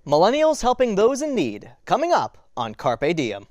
Millennials helping those in need, coming up on Carpe Diem.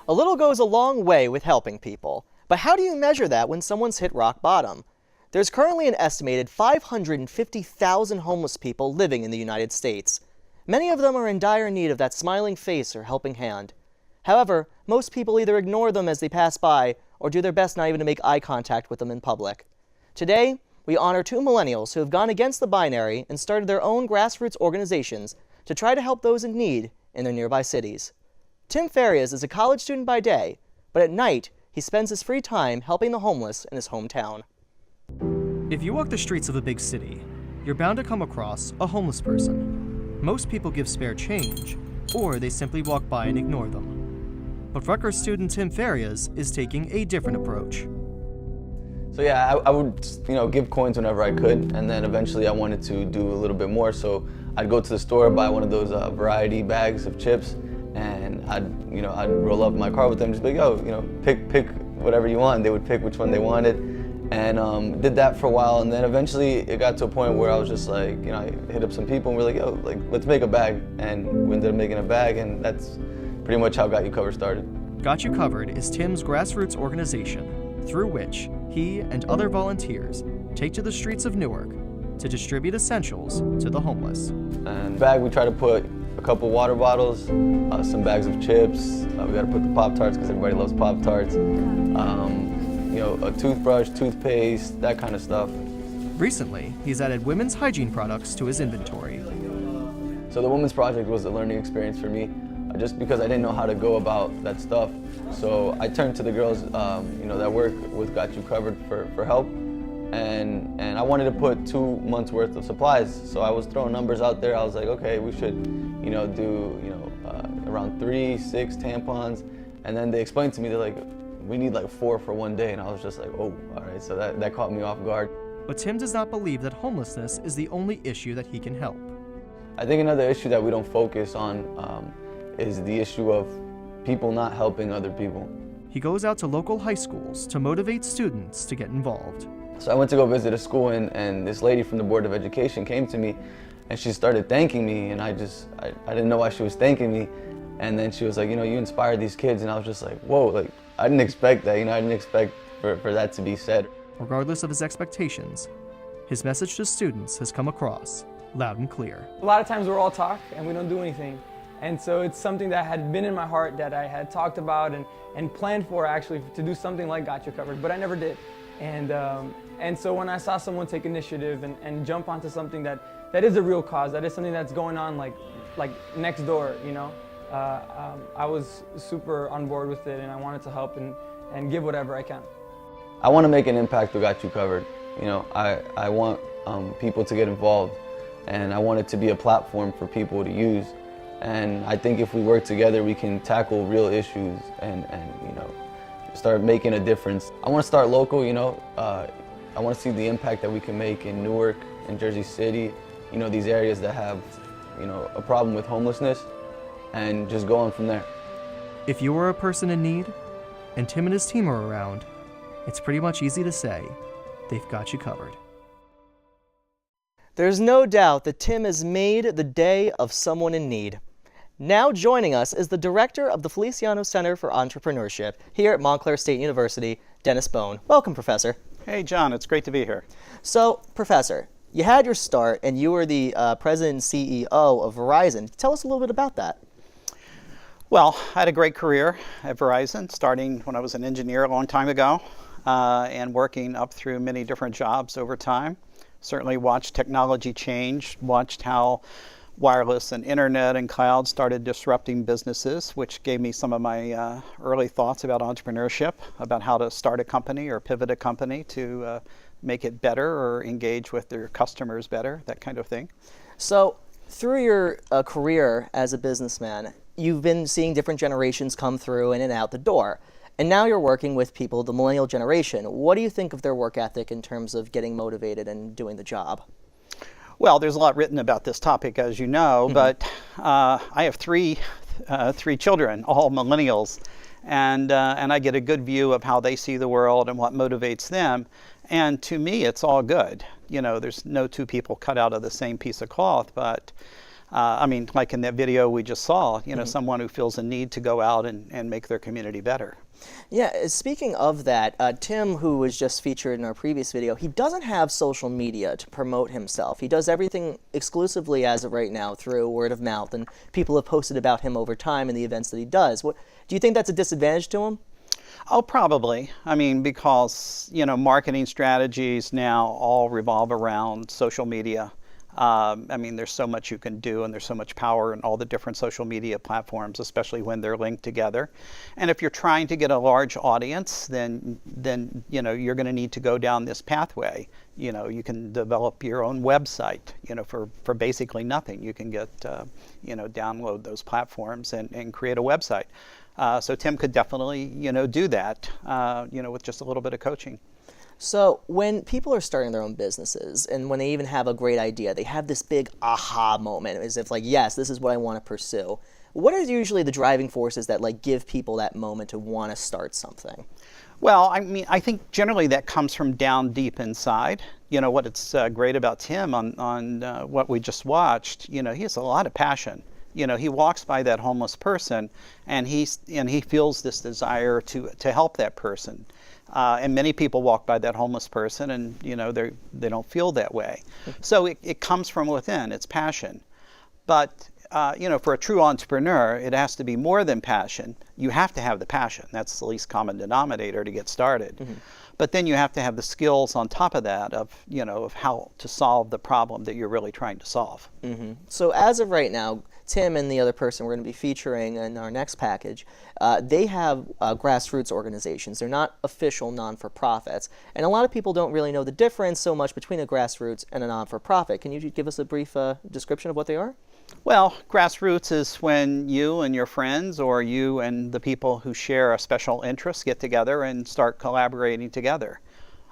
A little goes a long way with helping people, but how do you measure that when someone's hit rock bottom? There's currently an estimated 550,000 homeless people living in the United States. Many of them are in dire need of that smiling face or helping hand. However, most people either ignore them as they pass by or do their best not even to make eye contact with them in public. Today, we honor two millennials who have gone against the binary and started their own grassroots organizations to try to help those in need in their nearby cities. Tim Farias is a college student by day, but at night, he spends his free time helping the homeless in his hometown. If you walk the streets of a big city, you're bound to come across a homeless person. Most people give spare change, or they simply walk by and ignore them. But Rutgers student Tim Farias is taking a different approach. So yeah, I would give coins whenever I could, and then eventually I wanted to do a little bit more. So I'd go to the store, buy one of those variety bags of chips, and I'd roll up in my car with them, just be like, pick whatever you want. They would pick which one they wanted, and did that for a while. And then eventually it got to a point where I was just like, I hit up some people and we're like, let's make a bag. And we ended up making a bag, and that's pretty much how Got You Covered started. Got You Covered is Tim's grassroots organization, through which he and other volunteers take to the streets of Newark to distribute essentials to the homeless. And bag, we try to put a couple water bottles, some bags of chips. We got to put the Pop-Tarts because everybody loves Pop-Tarts. A toothbrush, toothpaste, that kind of stuff. Recently, he's added women's hygiene products to his inventory. So the Women's Project was a learning experience for me, just because I didn't know how to go about that stuff. So I turned to the girls, that work with Got You Covered for help. And I wanted to put 2 months worth of supplies. So I was throwing numbers out there. I was like, okay, we should, do, around 3-6 tampons. And then they explained to me, they're like, we need like 4 for one day. And I was just like, oh, all right. So that caught me off guard. But Tim does not believe that homelessness is the only issue that he can help. I think another issue that we don't focus on is the issue of people not helping other people. He goes out to local high schools to motivate students to get involved. So I went to go visit a school, and this lady from the Board of Education came to me, and she started thanking me, and I didn't know why she was thanking me. And then she was like, you inspired these kids, and I was just like, whoa, like, I didn't expect that, I didn't expect for that to be said. Regardless of his expectations, his message to students has come across loud and clear. A lot of times we're all talk and we don't do anything. And so it's something that had been in my heart that I had talked about and planned for actually to do something like Got You Covered, but I never did. And so when I saw someone take initiative and jump onto something that is a real cause, that is something that's going on like next door, I was super on board with it, and I wanted to help and give whatever I can. I want to make an impact with Got You Covered. I want people to get involved, and I want it to be a platform for people to use. And I think if we work together, we can tackle real issues and start making a difference. I want to start local, I want to see the impact that we can make in Newark, in Jersey City, these areas that have, a problem with homelessness, and just go on from there. If you are a person in need, and Tim and his team are around, it's pretty much easy to say, they've got you covered. There's no doubt that Tim has made the day of someone in need. Now joining us is the director of the Feliciano Center for Entrepreneurship here at Montclair State University, Dennis Bone. Welcome, Professor. Hey, John. It's great to be here. So, Professor, you had your start and you were the president and CEO of Verizon. Tell us a little bit about that. Well, I had a great career at Verizon, starting when I was an engineer a long time ago and working up through many different jobs over time. Certainly watched technology change, watched how wireless and internet and cloud started disrupting businesses, which gave me some of my early thoughts about entrepreneurship, about how to start a company or pivot a company to make it better or engage with their customers better, that kind of thing. So through your career as a businessman, you've been seeing different generations come through in and out the door. And now you're working with people, the millennial generation. What do you think of their work ethic in terms of getting motivated and doing the job? Well, there's a lot written about this topic, as you know, but I have three children, all millennials, and I get a good view of how they see the world and what motivates them. And to me, it's all good. You know, there's no two people cut out of the same piece of cloth, but I mean, like in that video we just saw, you know, someone who feels a need to go out and make their community better. Yeah, speaking of that, Tim, who was just featured in our previous video, he doesn't have social media to promote himself. He does everything exclusively as of right now through word of mouth, and people have posted about him over time and the events that he does. Do you think that's a disadvantage to him? Oh, probably. I mean, because, you know, marketing strategies now all revolve around social media. I mean, there's so much you can do, and there's so much power in all the different social media platforms, especially when they're linked together. And if you're trying to get a large audience, then you know, you're going to need to go down this pathway. You know, you can develop your own website, you know, for basically nothing. You can get, you know, download those platforms and create a website. So Tim could definitely, you know, do that, you know, with just a little bit of coaching. So when people are starting their own businesses, and when they even have a great idea, they have this big aha moment, as if like, yes, this is what I want to pursue. What are usually the driving forces that like give people that moment to want to start something? Well, I mean, I think generally that comes from down deep inside. You know, what it's great about Tim on what we just watched, you know, he has a lot of passion. You know, he walks by that homeless person, and he feels this desire to help that person. And many people walk by that homeless person, and you know, they don't feel that way. So it comes from within. It's passion. But you know, for a true entrepreneur, it has to be more than passion. You have to have the passion. That's the least common denominator to get started. But then you have to have the skills on top of that of, you know, of how to solve the problem that you're really trying to solve. So as of right now, Tim and the other person we're going to be featuring in our next package, they have grassroots organizations. They're not official non-for-profits. And a lot of people don't really know the difference so much between a grassroots and a non-for-profit. Can you give us a brief description of what they are? Well, grassroots is when you and your friends, or you and the people who share a special interest, get together and start collaborating together.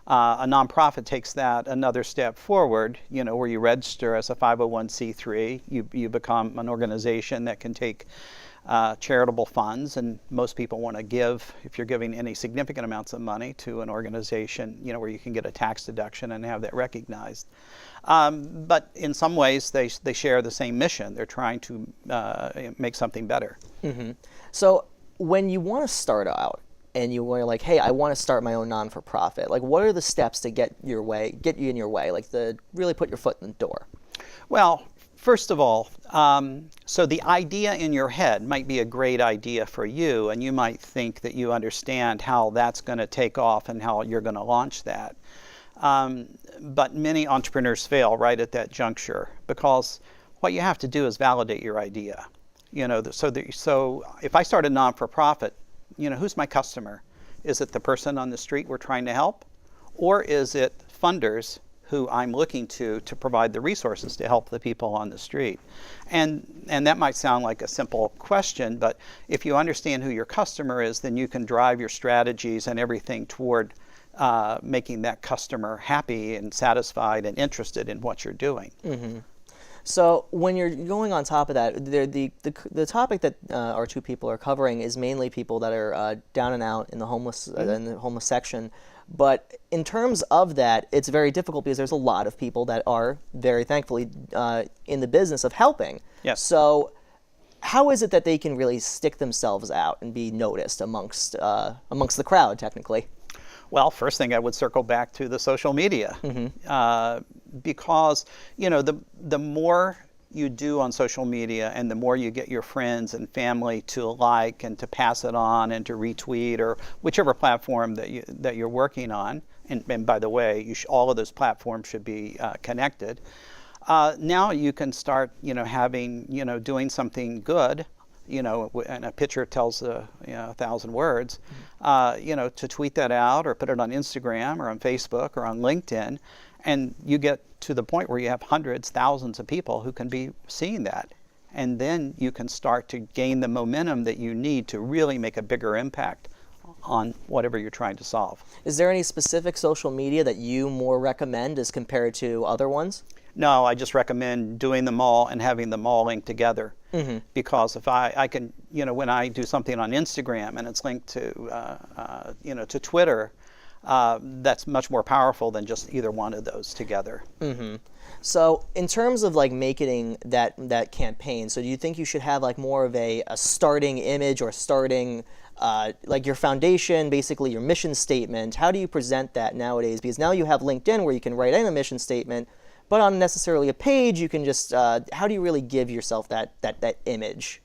A nonprofit takes that another step forward, you know, where you register as a 501c3. You become an organization that can take charitable funds, and most people want to give, if you're giving any significant amounts of money to an organization, you know, where you can get a tax deduction and have that recognized. But in some ways, they share the same mission. They're trying to make something better. So when you want to start out, and you were like, hey, I want to start my own non-for-profit, like what are the steps to get you in your way, like really put your foot in the door? Well, first of all, so the idea in your head might be a great idea for you, and you might think that you understand how that's going to take off and how you're going to launch that. But many entrepreneurs fail right at that juncture, because what you have to do is validate your idea. You know, so if I start a non-for-profit, you know, who's my customer? Is it the person on the street we're trying to help? Or is it funders who I'm looking to provide the resources to help the people on the street? And that might sound like a simple question, but if you understand who your customer is, then you can drive your strategies and everything toward making that customer happy and satisfied and interested in what you're doing. So when you're going on top of that, the topic that our two people are covering is mainly people that are down and out in the homeless section. But in terms of that, it's very difficult because there's a lot of people that are very thankfully in the business of helping. Yes. So how is it that they can really stick themselves out and be noticed amongst the crowd, technically? Well, first thing I would circle back to the social media, because you know, the more you do on social media, and the more you get your friends and family to like and to pass it on and to retweet, or whichever platform that you're working on. And by the way, all of those platforms should be connected. Now you can start, you know, doing something good and a picture tells 1,000 words, to tweet that out or put it on Instagram or on Facebook or on LinkedIn, and you get to the point where you have hundreds, thousands of people who can be seeing that. And then you can start to gain the momentum that you need to really make a bigger impact on whatever you're trying to solve. Is there any specific social media that you more recommend as compared to other ones? No, I just recommend doing them all and having them all linked together. Because if I can, when I do something on Instagram and it's linked to Twitter, that's much more powerful than just either one of those together. So in terms of like making that campaign, so do you think you should have like more of a starting image or starting like your foundation, basically your mission statement? How do you present that nowadays? Because now you have LinkedIn where you can write in a mission statement, but on necessarily a page, you can just, how do you really give yourself that image?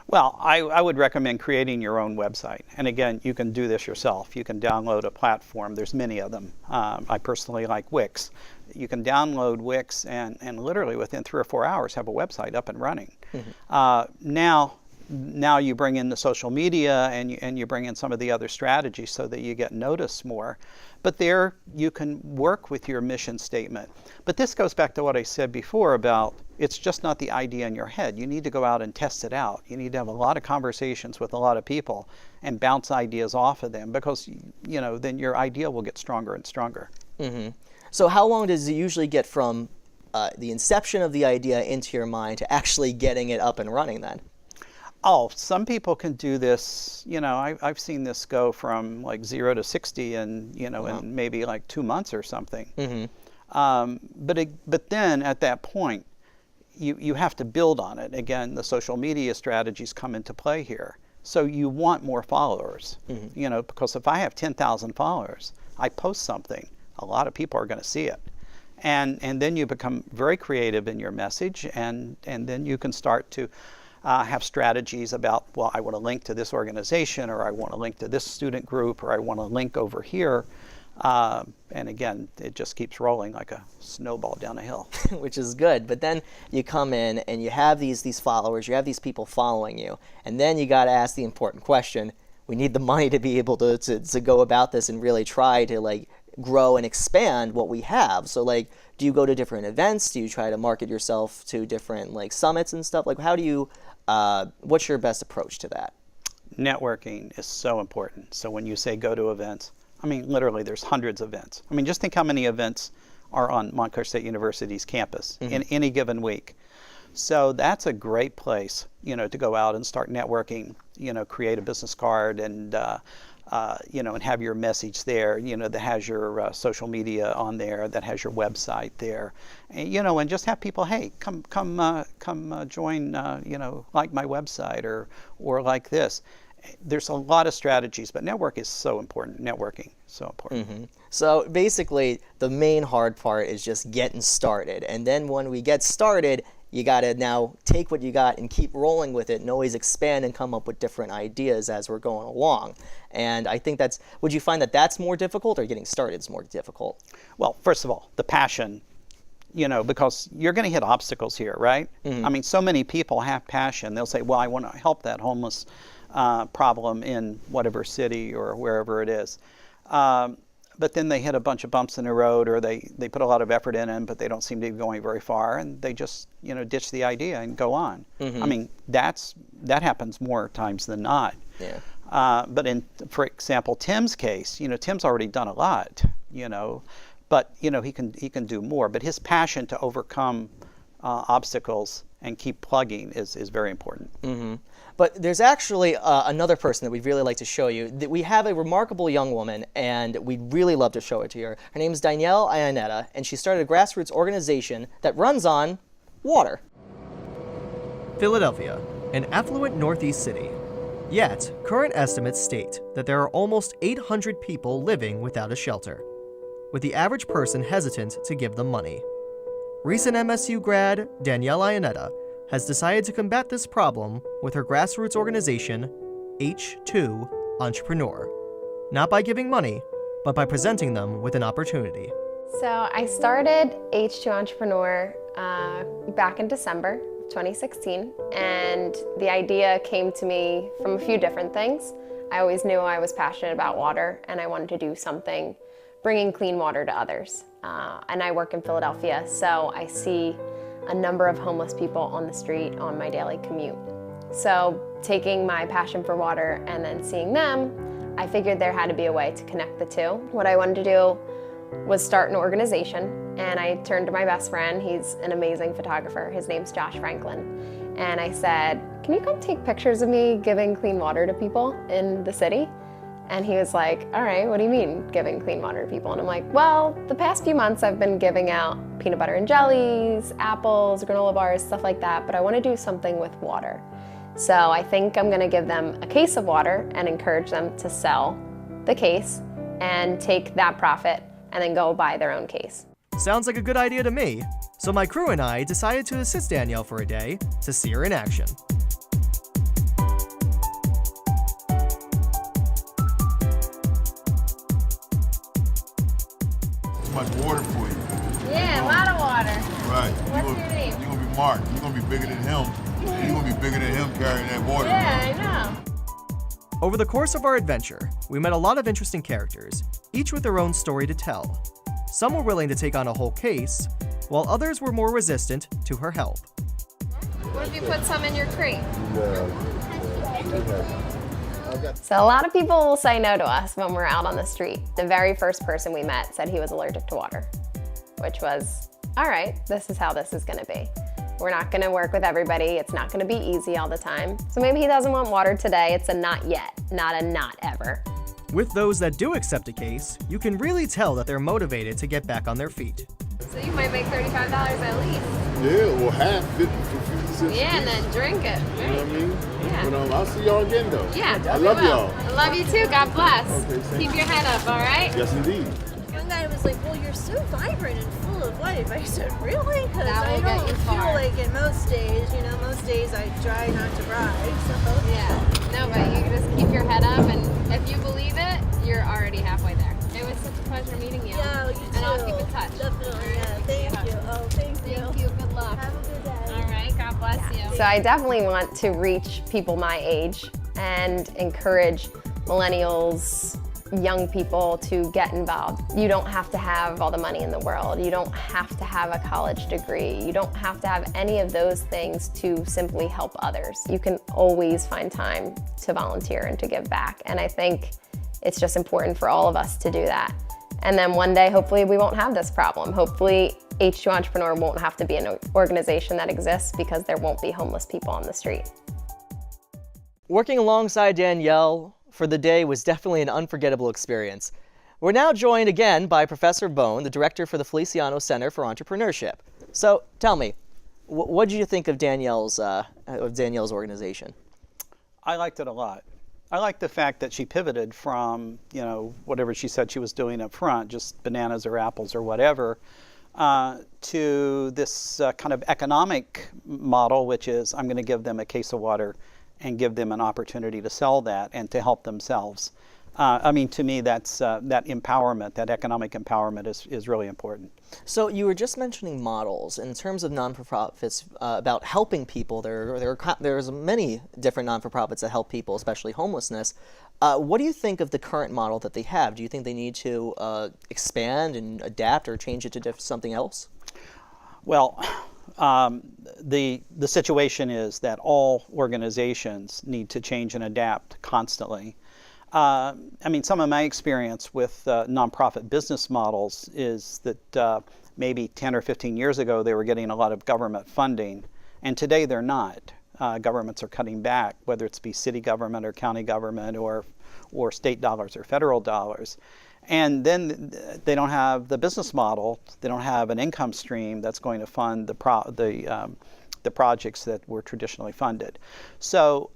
Well, I would recommend creating your own website. And again, you can do this yourself. You can download a platform. There's many of them. I personally like Wix. You can download Wix and literally within 3 or 4 hours have a website up and running. Now you bring in the social media and you bring in some of the other strategies so that you get noticed more. But there you can work with your mission statement. But this goes back to what I said before about it's just not the idea in your head. You need to go out and test it out. You need to have a lot of conversations with a lot of people and bounce ideas off of them because then your idea will get stronger and stronger. So how long does it usually get from the inception of the idea into your mind to actually getting it up and running then? Oh, some people can do this. I've seen this go from like 0 to 60 in in maybe like 2 months or something. But then at that point, you have to build on it. Again, the social media strategies come into play here. So you want more followers, because if I have 10,000 followers, I post something, a lot of people are going to see it. And then you become very creative in your message, and then you can start to have strategies about, well, I want to link to this organization, or I want to link to this student group, or I want to link over here. And again, it just keeps rolling like a snowball down a hill. Which is good. But then you come in and you have these followers, you have these people following you, and then you got to ask the important question. We need the money to be able to go about this and really try to like grow and expand what we have. So like, do you go to different events? Do you try to market yourself to different like summits and stuff? Like, how do you, what's your best approach to that? Networking is so important. So when you say go to events, I mean, literally there's hundreds of events. I mean, just think how many events are on Montclair State University's campus in any given week. So that's a great place, to go out and start networking, create a business card and, and have your message there, that has your social media on there, that has your website there, and, and just have people, hey, come join, like my website or like this. There's a lot of strategies, but network is so important. Networking, so important. So basically, the main hard part is just getting started. And then when we get started, you got to now take what you got and keep rolling with it and always expand and come up with different ideas as we're going along. And I think would you find that that's more difficult or getting started is more difficult? Well, first of all, the passion, because you're going to hit obstacles here, right? I mean, so many people have passion. They'll say, well, I want to help that homeless problem in whatever city or wherever it is. But then they hit a bunch of bumps in the road, or they put a lot of effort in it, but they don't seem to be going very far, and they just ditch the idea and go on. I mean, that happens more times than not. But for example, Tim's case, Tim's already done a lot, but he can do more. But his passion to overcome obstacles and keep plugging is very important. But there's actually another person that we'd really like to show you. We have a remarkable young woman, and we'd really love to show it to you. Her name is Danielle Ionetta, and she started a grassroots organization that runs on water. Philadelphia, an affluent northeast city. Yet, current estimates state that there are almost 800 people living without a shelter, with the average person hesitant to give them money. Recent MSU grad Danielle Ionetta has decided to combat this problem with her grassroots organization, H2 Entrepreneur, not by giving money, but by presenting them with an opportunity. So I started H2 Entrepreneur back in December 2016, and the idea came to me from a few different things. I always knew I was passionate about water, and I wanted to do something bringing clean water to others. And I work in Philadelphia, so I see a number of homeless people on the street on my daily commute. So taking my passion for water and then seeing them, I figured there had to be a way to connect the two. What I wanted to do was start an organization, and I turned to my best friend. He's an amazing photographer. His name's Josh Franklin. And I said, can you come take pictures of me giving clean water to people in the city? And he was like, all right, what do you mean giving clean water to people? And I'm like, well, the past few months I've been giving out peanut butter and jellies, apples, granola bars, stuff like that, but I want to do something with water. So I think I'm going to give them a case of water and encourage them to sell the case and take that profit and then go buy their own case. Sounds like a good idea to me. So my crew and I decided to assist Danielle for a day to see her in action. Too much water for you. Yeah, a lot of water. Right. What's your name? You're gonna be Mark. You're gonna be bigger than him. And you're gonna be bigger than him carrying that water. Yeah, I know. Over the course of our adventure, we met a lot of interesting characters, each with their own story to tell. Some were willing to take on a whole case, while others were more resistant to her help. What if you put some in your crate? So a lot of people will say no to us when we're out on the street. The very first person we met said he was allergic to water, which was, all right, this is how this is gonna be. We're not gonna work with everybody. It's not gonna be easy all the time. So maybe he doesn't want water today. It's a not yet, not a not ever. With those that do accept a case, you can really tell that they're motivated to get back on their feet. So you might make $35 at least. Yeah, or half, 50 cents. Yeah, and then drink it. You know what I mean? Yeah. But I'll see y'all again though. Yeah, I love we will. y'all. I love you too. God bless. Okay, thank Keep your head up, all right? Yes, indeed. One guy was like, well, you're so vibrant and full of life. I said, really? Because That I will get don't you feel far. like it most days. You know, most days I try not to ride. So. Yeah. No, but you just keep your head up, and if you believe it, you're already halfway there. It was such a pleasure meeting you. Yeah, you too. And I'll keep in touch. Definitely, yeah. Thank you. Oh, thank you. Thank you. Good luck. Have a good day. All right. God bless you. So I definitely want to reach people my age and encourage millennials, young people to get involved. You don't have to have all the money in the world. You don't have to have a college degree. You don't have to have any of those things to simply help others. You can always find time to volunteer and to give back. And I think it's just important for all of us to do that. And then one day, hopefully, we won't have this problem. Hopefully, H2 Entrepreneur won't have to be an organization that exists because there won't be homeless people on the street. Working alongside Danielle for the day was definitely an unforgettable experience. We're now joined again by Professor Bone, the director for the Feliciano Center for Entrepreneurship. So tell me, what did you think of Danielle's organization? I liked it a lot. I liked the fact that she pivoted from, you know, whatever she said she was doing up front, just bananas or apples or whatever, to this kind of economic model, which is I'm going to give them a case of water and give them an opportunity to sell that and to help themselves. I mean, to me, that's that empowerment, that economic empowerment is really important. So you were just mentioning models. In terms of non-for-profits, about helping people, there's many different non-for-profits that help people, especially homelessness. What do you think of the current model that they have? Do you think they need to expand and adapt or change it to something else? Well, the situation is that all organizations need to change and adapt constantly. I mean, some of my experience with nonprofit business models is that maybe 10 or 15 years ago they were getting a lot of government funding, and today they're not. Governments are cutting back, whether it's be city government or county government or state dollars or federal dollars. And then they don't have the business model, they don't have an income stream that's going to fund the projects that were traditionally funded. So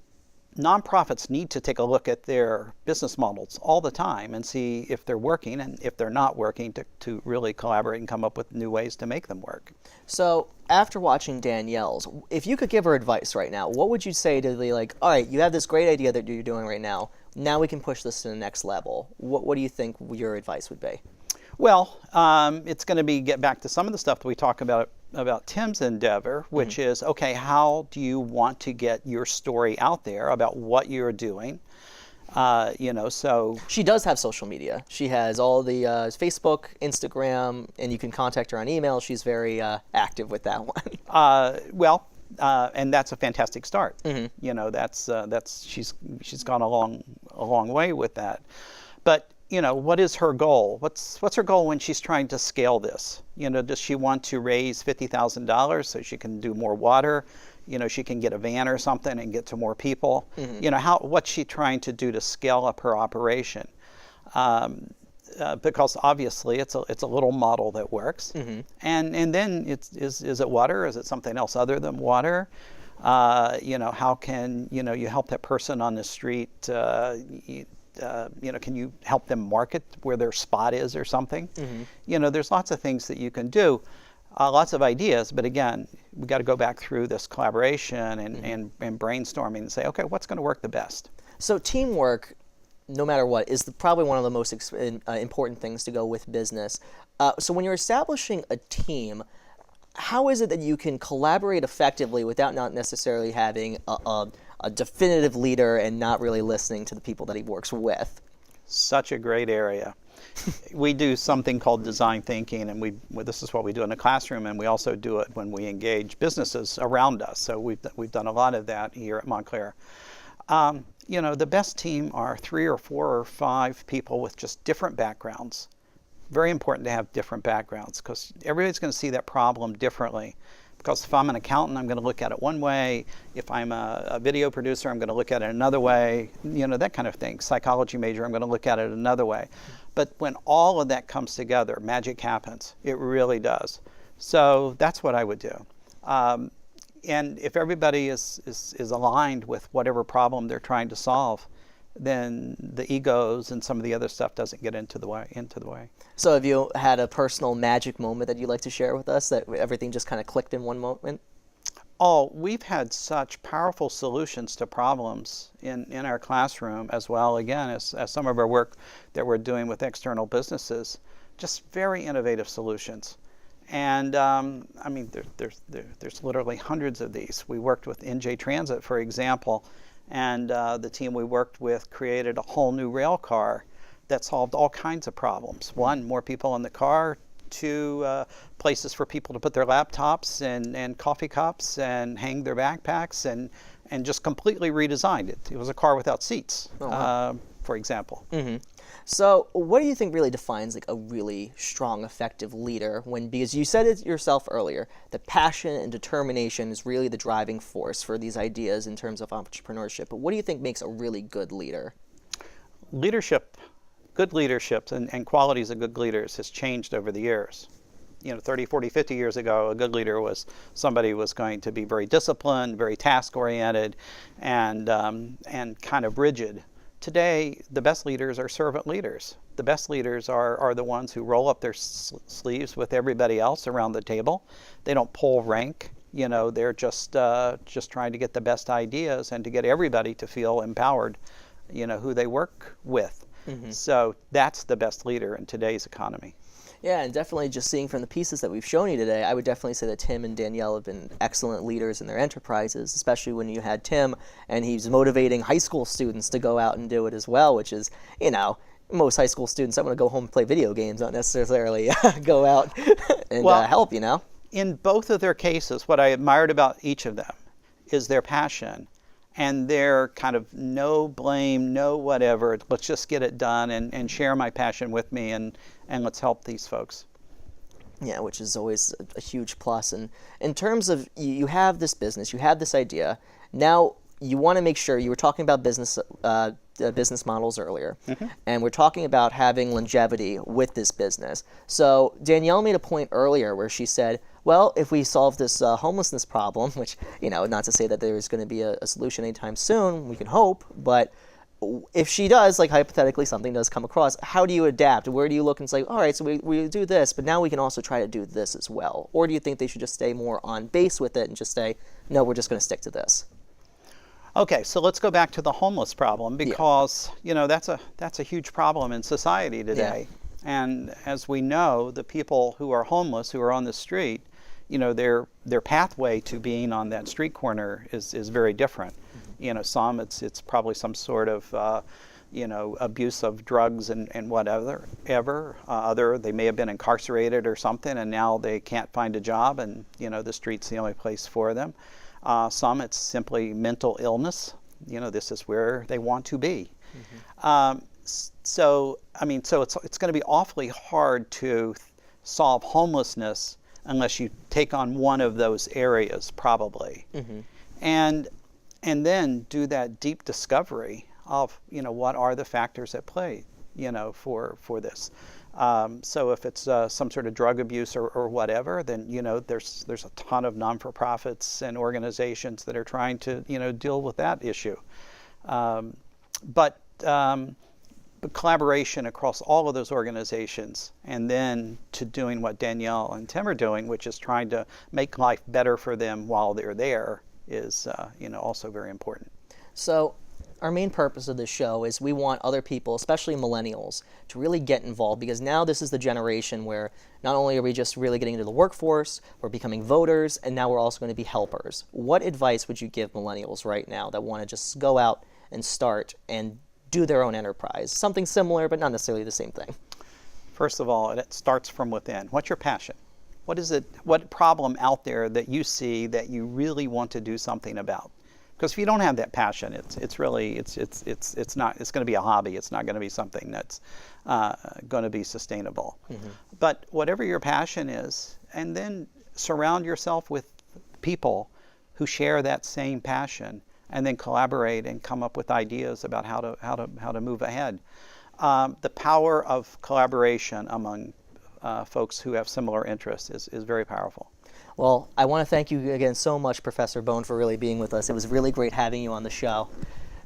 nonprofits need to take a look at their business models all the time and see if they're working, and if they're not working, to really collaborate and come up with new ways to make them work. So after watching Danielle's, if you could give her advice right now, what would you say to the, like, all right, you have this great idea that you're doing right now, now we can push this to the next level. What do you think your advice would be? Well, it's going to be get back to some of the stuff that we talked about Tim's endeavor, which is, okay, how do you want to get your story out there about what you're doing? So She does have social media. She has all the Facebook, Instagram, and you can contact her on email. She's very active with that one. And that's a fantastic start. That's she's gone a long way with that. But what is her goal? What's her goal when she's trying to scale this? Does she want to raise $50,000 so she can do more water? She can get a van or something and get to more people. What's she trying to do to scale up her operation? Because obviously it's a little model that works. And then is it water? Is it something else other than water? How can you help that person on the street? Can you help them market where their spot is or something? There's lots of things that you can do, lots of ideas, but again, we got to go back through this collaboration and brainstorming and say, okay, what's going to work the best? So teamwork, no matter what, is probably one of the most important things to go with business. So when you're establishing a team, how is it that you can collaborate effectively without not necessarily having a definitive leader and not really listening to the people that he works with? Such a great area. We do something called design thinking, and this is what we do in the classroom, and we also do it when we engage businesses around us. So we've done a lot of that here at Montclair. The best team are 3 or 4 or 5 people with just different backgrounds. Very important to have different backgrounds because everybody's going to see that problem differently. Because if I'm an accountant, I'm going to look at it one way. If I'm a video producer, I'm going to look at it another way. That kind of thing. Psychology major, I'm going to look at it another way. But when all of that comes together, magic happens. It really does. So that's what I would do. And if everybody is aligned with whatever problem they're trying to solve, then the egos and some of the other stuff doesn't get into the way. So have you had a personal magic moment that you'd like to share with us, that everything just kind of clicked in one moment? Oh, we've had such powerful solutions to problems in our classroom, as well, again, as some of our work that we're doing with external businesses, just very innovative solutions. And there's literally hundreds of these. We worked with NJ Transit, for example, and the team we worked with created a whole new rail car that solved all kinds of problems. 1, more people in the car. 2, places for people to put their laptops and coffee cups and hang their backpacks, and just completely redesigned it. It was a car without seats, for example. So what do you think really defines like a really strong, effective leader? Because you said it yourself earlier, that passion and determination is really the driving force for these ideas in terms of entrepreneurship. But what do you think makes a really good leader? Good leadership and qualities of good leaders has changed over the years. 30, 40, 50 years ago, a good leader was somebody who was going to be very disciplined, very task-oriented, and kind of rigid. Today, the best leaders are servant leaders. The best leaders are the ones who roll up their sleeves with everybody else around the table. They don't pull rank. They're just trying to get the best ideas and to get everybody to feel empowered, who they work with. So that's the best leader in today's economy. Yeah, and definitely just seeing from the pieces that we've shown you today, I would definitely say that Tim and Danielle have been excellent leaders in their enterprises, especially when you had Tim and he's motivating high school students to go out and do it as well, which is, most high school students, I want to go home and play video games, not necessarily go out and help, In both of their cases, what I admired about each of them is their passion and their kind of no blame, no whatever, let's just get it done and share my passion with me and let's help these folks. Yeah, which is always a huge plus. And in terms of, you have this business, you have this idea, now you want to make sure, you were talking about business models earlier, and we're talking about having longevity with this business. So Danielle made a point earlier where she said, well, if we solve this homelessness problem, which, not to say that there's going to be a solution anytime soon, we can hope, but if she does, like hypothetically something does come across, how do you adapt? Where do you look and say, all right, so we do this, but now we can also try to do this as well? Or do you think they should just stay more on base with it and just say, no, we're just going to stick to this? Okay, so let's go back to the homeless problem because, that's a huge problem in society today. And as we know, the people who are homeless, who are on the street, their pathway to being on that street corner is very different. Some it's probably some sort of abuse of drugs and whatever. Other, they may have been incarcerated or something, and now they can't find a job, and the street's the only place for them. Some, it's simply mental illness. This is where they want to be. So it's going to be awfully hard to solve homelessness unless you take on one of those areas, probably. And then do that deep discovery of what are the factors at play for this. So if it's some sort of drug abuse or whatever, then there's a ton of non-for-profits and organizations that are trying to deal with that issue. But collaboration across all of those organizations, and then to doing what Danielle and Tim are doing, which is trying to make life better for them while they're there, is also very important. So our main purpose of this show is we want other people, especially millennials, to really get involved, because now this is the generation where not only are we just really getting into the workforce, we're becoming voters, and now we're also going to be helpers. What advice would you give millennials right now that want to just go out and start and do their own enterprise? Something similar, but not necessarily the same thing. First of all, it starts from within. What's your passion? What is it? What problem out there that you see that you really want to do something about? Because if you don't have that passion, it's going to be a hobby. It's not going to be something that's going to be sustainable. But whatever your passion is, and then surround yourself with people who share that same passion, and then collaborate and come up with ideas about how to move ahead. The power of collaboration among folks who have similar interests is very powerful. Well, I want to thank you again so much, Professor Bone, for really being with us. It was really great having you on the show.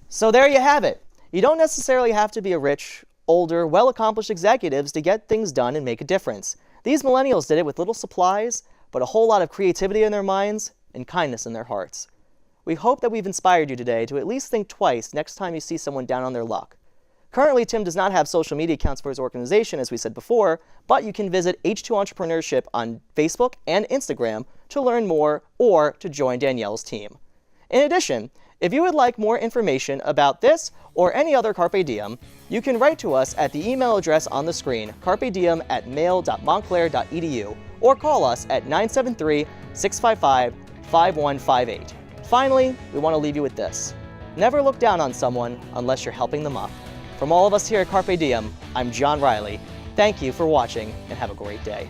So there you have it. You don't necessarily have to be a rich, older, well-accomplished executives to get things done and make a difference. These millennials did it with little supplies, but a whole lot of creativity in their minds and kindness in their hearts. We hope that we've inspired you today to at least think twice next time you see someone down on their luck. Currently, Tim does not have social media accounts for his organization, as we said before, but you can visit H2 Entrepreneurship on Facebook and Instagram to learn more or to join Danielle's team. In addition, if you would like more information about this or any other Carpe Diem, you can write to us at the email address on the screen, carpediem@mail.montclair.edu, or call us at 973-655-5158. Finally, we want to leave you with this. Never look down on someone unless you're helping them up. From all of us here at Carpe Diem, I'm John Reilly. Thank you for watching and have a great day.